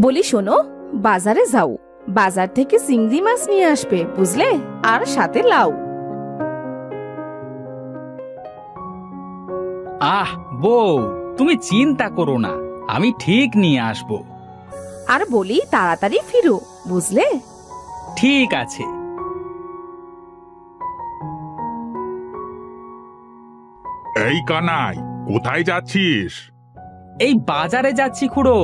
বলি শোনো, বাজারে যাও, বাজার থেকে চিংড়ি মাছ নিয়ে আসবে, বুঝলে? আর সাথে লাউ। আহ বউ, তুমি চিন্তা করো না, আমি ঠিক নিয়ে আসবো। আর বলি তাড়াতাড়ি ফিরো, বুঝলে? ঠিক আছে। এই কানাই, কোথায় যাচ্ছিস? এই বাজারে যাচ্ছি খুড়ো।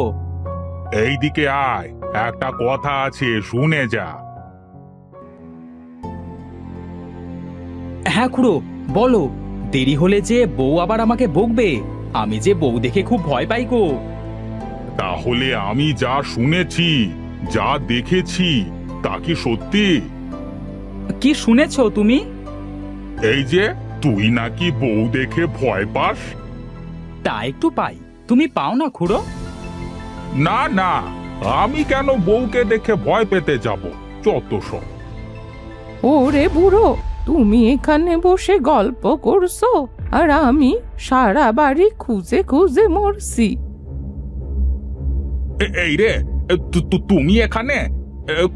এইদিকে আয়, একটা কথা আছে, শুনে যা। হ্যাঁ খুড়ো, বলো। দেরি হলে যে বউ আবার আমাকে বকবে, আমি যে বউ দেখে খুব ভয় পাই গো। তাহলে আমি যা শুনেছি, যা দেখেছি, তা কি সত্যি? কি শুনেছো তুমি? এই যে তুই নাকি বউ দেখে ভয় পাস। তা একটু পাই, তুমি পাও না খুড়ো? না না, আমি কেন বউকে দেখে ভয় পেতে যাব? যত সব। ওরে বুড়ো, তুমি এখানে বসে গল্প করছো আর আমি সারা বাড়ি খুঁজে খুঁজে মরছি। এই রে, তুমি এখানে?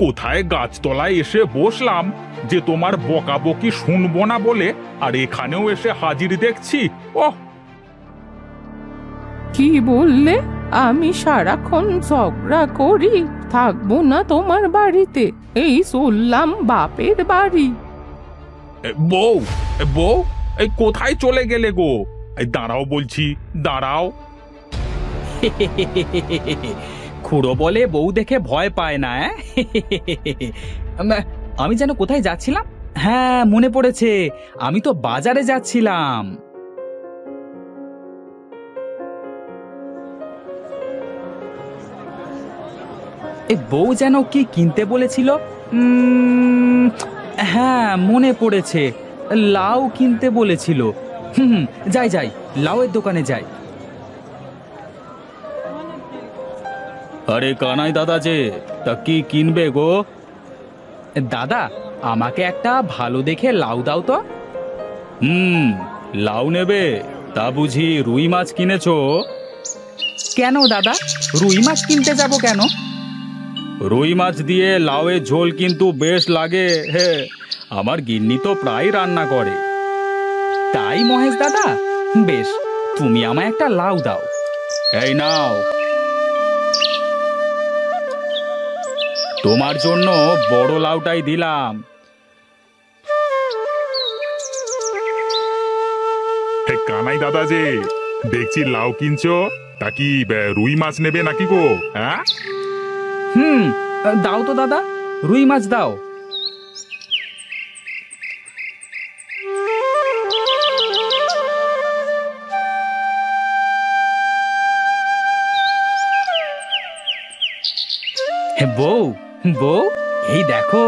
কোথায় গাছতলায় এসে বসলাম যে তোমার বকাবকি শুনবো না বলে, আর এখানেও এসে হাজির দেখছি। ওহ, কি বললে? আমি সারাক্ষণ ঝগড়া করি, থাকবো না তোমার বাড়িতে, এই চললাম বাপের বাড়ি। বউ, বউ, এই কোথায় চলে গেলে গো? এই দাঁড়াও বলছি, দাঁড়াও। খুড়ো বলে বউ দেখে ভয় পায় না। আমি যেন কোথায় যাচ্ছিলাম? হ্যাঁ, মনে পড়েছে, আমি তো বাজারে যাচ্ছিলাম। এই বউ যেন কি কিনতে বলেছিল? হ্যাঁ, মনে পড়েছে, লাউ কিনতে বলেছিল। যাই যাই, লাউয়ের দোকানে যাই। আরে কানাই দাদা যে, তা কি কিনবে গো? দাদা, আমাকে একটা ভালো দেখে লাউ দাও তো। লাউ নেবে? তা বুঝি রুই মাছ কিনেছো? কেন দাদা, রুই মাছ কিনতে যাব কেন? রুই মাছ দিয়ে লাউয়ের ঝোল কিন্তু বেশ লাগে। হে, আমার গিন্নি তো প্রায় রান্না করে। তাই মহেশ দাদা, বেশ, তুমি আমায় একটা লাউ দাও। এই নাও, তোমার জন্য বড় লাউটাই দিলাম। কানাই দাদা যে, দেখছি লাউ কিনছো, তা কি রুই মাছ নেবে নাকি গো? হ্যাঁ, দাও তো দাদা, রুই মাছ দাও। বউ, বউ, এই দেখো,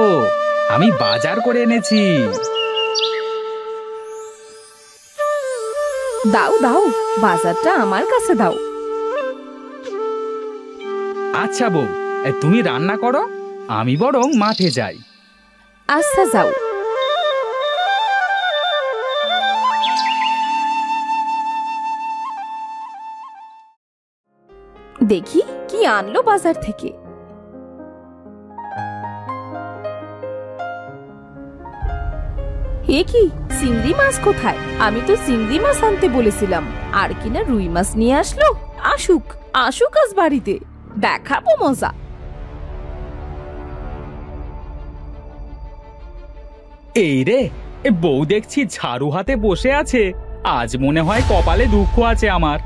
আমি বাজার করে এনেছি। দাও দাও, বাজারটা আমার কাছে দাও। আচ্ছা বউ, তুমি রান্না করো, আমি বরং মাঠে যাই। আচ্ছা যাও। দেখি কি আনলো বাজার থেকে। এ কি, চিংড়ি মাছ কোথায়? আমি তো চিংড়ি মাছ আনতে বলেছিলাম, আর কিনা রুই মাছ নিয়ে আসলো। আসুক আসুক, আজ বাড়িতে দেখাবো মজা। এই রে, বউ দেখছি ঝাড়ু হাতে বসে আছে। আজ মনে হয় কপালে দুঃখ আছে আমার।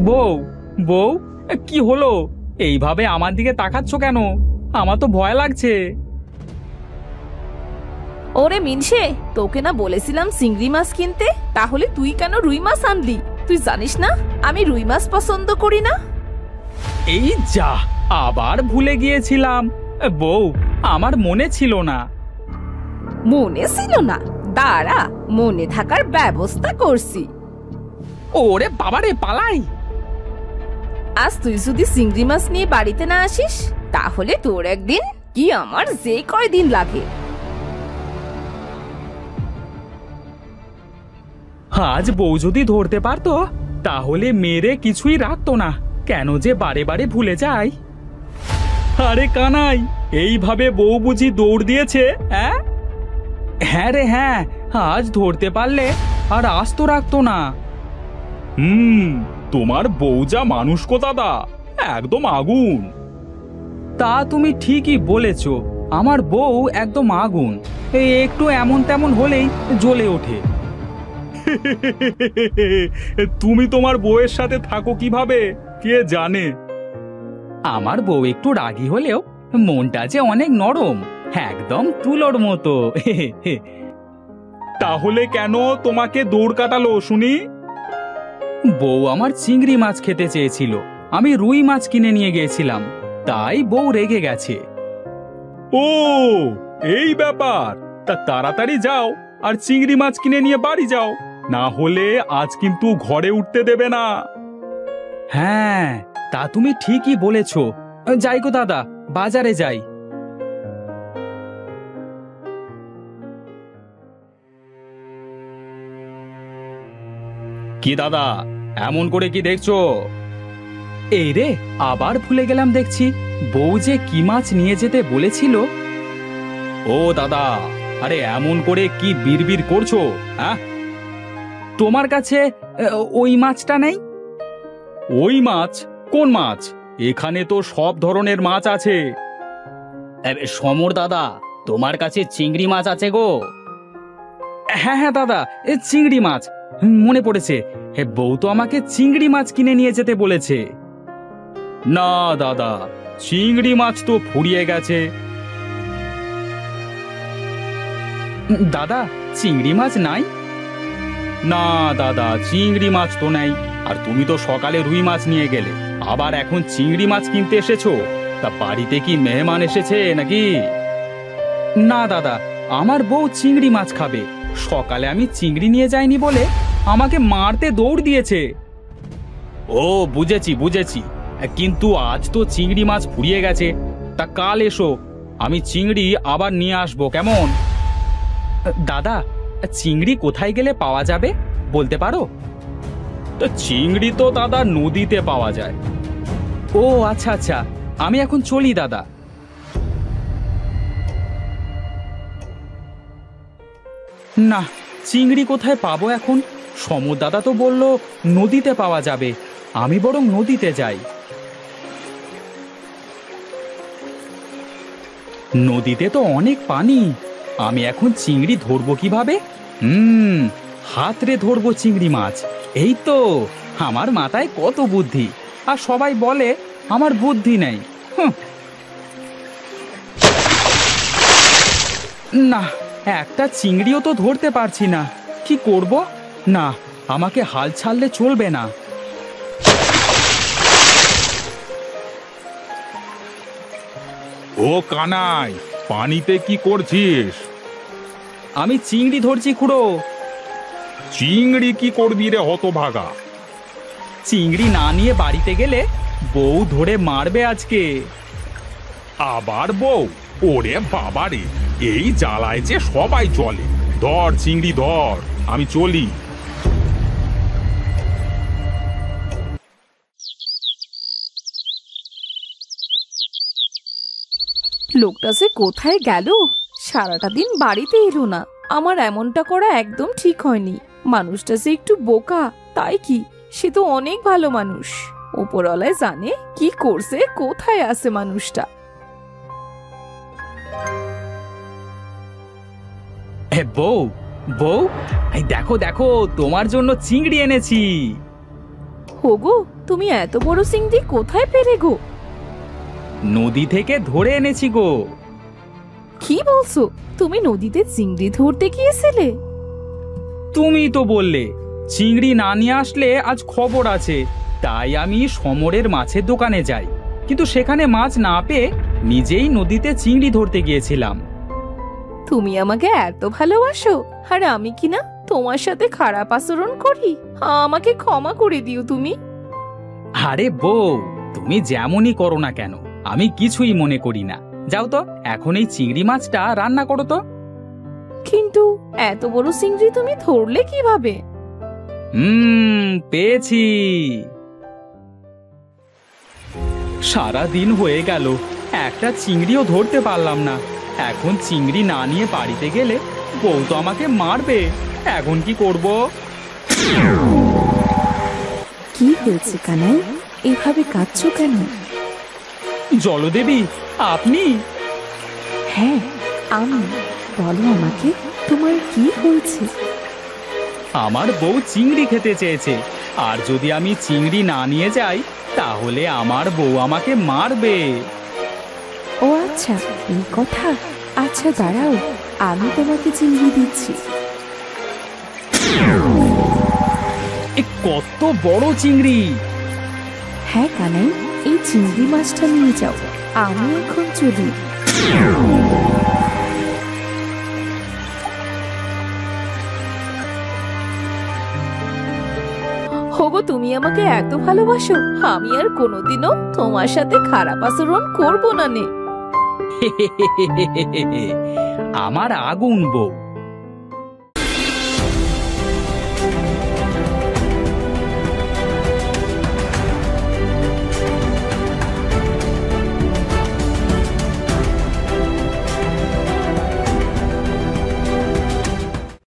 বউ, বউ, কি হলো? এইভাবে আমার দিকে তাকাচ্ছ কেন? আমার তো ভয় লাগছে। ওরে মিনসে, তোকে না বলেছিলাম চিংড়ি মাছ কিনতে? তাহলে তুই কেন রুই মাছ আনলি? তুই জানিস না আমি রুই মাছ পছন্দ করি না? এই যা, আবার ভুলে গিয়েছিলাম। বউ, আমার মনে ছিল না। মনে ছিল না? দাঁড়া, মনে থাকার ব্যবস্থা করছি। ওরে বাবারে, পালাই। আজ তুই যদি চিংড়ি মাছ নিয়ে বাড়িতে না আসিস, তাহলে তোর একদিন কি আমার যে কয়দিন লাগে। আজ বউ যদি ধরতে পারতো, তাহলে মেরে কিছুই রাখতো না, কেন যে বারে বারে ভুলে যাই। আরে কানাই, এইভাবে বউ বুঝি দৌড় দিয়েছে? হ্যাঁ হ্যাঁ রে হ্যাঁ, আজ ধরতে পারলে আর আস্ত রাখতো না। তোমার বউ যা মানুষ গো দাদা, একদম আগুন। তা তুমি ঠিকই বলেছ, আমার বউ একদম আগুন, এই একটু এমন তেমন হলেই জ্বলে ওঠে। তুমি তোমার বউয়ের সাথে থাকো কিভাবে কে জানে। আমার বউ একটু রাগী হলেও মনটা যে অনেক নরম, একদম তুলোর মতো। তাহলে কেন তোমাকে দৌড় কাটালো শুনি? বউ আমার চিংড়ি মাছ খেতে চেয়েছিল, আমি রুই মাছ কিনে নিয়ে গিয়েছিলাম, তাই বউ রেগে গেছে। ও এই ব্যাপার, তা তাড়াতাড়ি যাও আর চিংড়ি মাছ কিনে নিয়ে বাড়ি যাও, না হলে আজ কিন্তু ঘরে উঠতে দেবে না। হ্যাঁ, তা তুমি ঠিকই বলেছ, যাই গো দাদা, বাজারে যাই। কি দাদা, এমন করে কি দেখছো? এই রে, আবার ভুলে গেলাম দেখছি, বউ যে কি মাছ নিয়ে যেতে বলেছিল। ও দাদা, আরে এমন করে কি বিড়বিড় করছো? হ্যাঁ, তোমার কাছে ওই মাছটা নেই? ওই মাছ? কোন মাছ? এখানে তো সব ধরনের মাছ আছে। সমর দাদা, তোমার কাছে চিংড়ি মাছ আছে গো? হ্যাঁ হ্যাঁ দাদা, চিংড়ি মাছ মনে পড়েছে, বউ তো আমাকে চিংড়ি মাছ কিনে নিয়ে যেতে বলেছে। না দাদা, চিংড়ি মাছ তো ফুরিয়ে গেছে। দাদা, চিংড়ি মাছ নাই? না দাদা, চিংড়ি মাছ তো নাই, আর তুমি তো সকালে রুই মাছ নিয়ে গেলে, আবার এখন চিংড়ি মাছ কিনতে এসেছো? তা বাড়িতে কি মেহমান এসেছে নাকি? না দাদা, আমার বউ চিংড়ি মাছ খাবে, সকালে আমি চিংড়ি নিয়ে যাইনি বলে আমাকে মারতে দৌড় দিয়েছে। ও বুঝেছি বুঝেছি, কিন্তু আজ তো চিংড়ি মাছ ফুরিয়ে গেছে, তা কাল এসো, আমি চিংড়ি আবার নিয়ে আসবো, কেমন? দাদা, চিংড়ি কোথায় গেলে পাওয়া যাবে বলতে পারো? তো চিংড়ি তো দাদা নদীতে পাওয়া যায়। ও আচ্ছা আচ্ছা, আমি এখন চলি দাদা। না, চিংড়ি কোথায় পাবো এখন? সমর দাদা তো বলল নদীতে পাওয়া যাবে, আমি বরং নদীতে যাই। নদীতে তো অনেক পানি, আমি এখন চিংড়ি ধরবো কিভাবে? হাতরে ধরবো চিংড়ি মাছ, এই তো, আমার মাথায় কত বুদ্ধি, আর সবাই বলে আমার বুদ্ধি নেই। না, একটা চিংড়িও তো ধরতে পারছি না, কি করব? না, আমাকে হাল ছাড়লে চলবে না। ও কানাই, পানিতে কি করছিস? আমি চিংড়ি ধরছি খুড়ো। চিংড়ি কি করবি রে হতভাগা? চিংড়ি না নিয়ে বাড়িতে গেলে বউ ধরে মারবে আজকে। আবার বউ? ওরে বাবারে, এই জ্বালায় যে সবাই চলে। ধর চিংড়ি ধর, আমি চলি। লোকটা যে কোথায় গেল? সারাটা দিন বাড়িতে এলো না। আমার এমনটা করা একদম ঠিক হয়নি। মানুষটা যে একটু বোকা, তাই কি? সে তো অনেক ভালো মানুষ। ওপরওয়ালায় জানে কি করছে, কোথায় আছে মানুষটা। বউ বউ, এই দেখো দেখো, তোমার জন্য চিংড়ি এনেছি। হোগো, তুমি এত বড় চিংড়ি কোথায় পেলে গো? নদী থেকে ধরে এনেছি গো। কি বলছো? তুমি নদীতে চিংড়ি ধরতে গিয়েছিলে? তুমি তো বললে চিংড়ি না নিয়ে আসলে আজ খবর আছে, তাই আমি সমরের মাছের দোকানে যাই, কিন্তু সেখানে মাছ না পেয়ে নিজেই নদীতে চিংড়ি ধরতে গিয়েছিলাম। তুমি আমাকে এত ভালোবাসো, আর আমি কিনা তোমার সাথে খারাপ আচরণ করি? আমাকে ক্ষমা করে দিও তুমি। আরে বউ, তুমি যেমনই করো না কেন, আমি কিছুই মনে করি না। যাও তো, এখন এই চিংড়ি মাছটা রান্না করো তো। কিন্তু এত বড় চিংড়ি তুমি ধরলে কিভাবে? পেয়েছি। সারা দিন হয়ে গেল, একটা চিংড়িও ধরতে পারলাম না। এখন চিংড়ি না নিয়ে বাড়িতে গেলে বউ তো আমাকে মারবে। এখন কি করব? কি হয়েছে কানাই, এভাবে কাঁদছো কেন? জলদেবী, আপনি? হ্যাঁ আমি। বলো আমাকে, তোমার কি হয়েছে? আমার বউ চিংড়ি খেতে চেয়েছে, আর যদি আমি চিংড়ি না নিয়ে যাই তাহলে আমার বউ আমাকে মারবে। ও আচ্ছা, এই কথা। আচ্ছা দাঁড়াও, আমি তোমাকে চিংড়ি দিচ্ছি। কত বড় চিংড়ি! হ্যাঁ কানাই, এই চিংড়ি মাছটা নিয়ে যাও, আমি এখন চলি। হোগো, তুমি আমাকে এত ভালোবাসো, আমি আর কোনোদিনও তোমার সাথে খারাপ আচরণ করবো না নে। আমার আগুন বউ।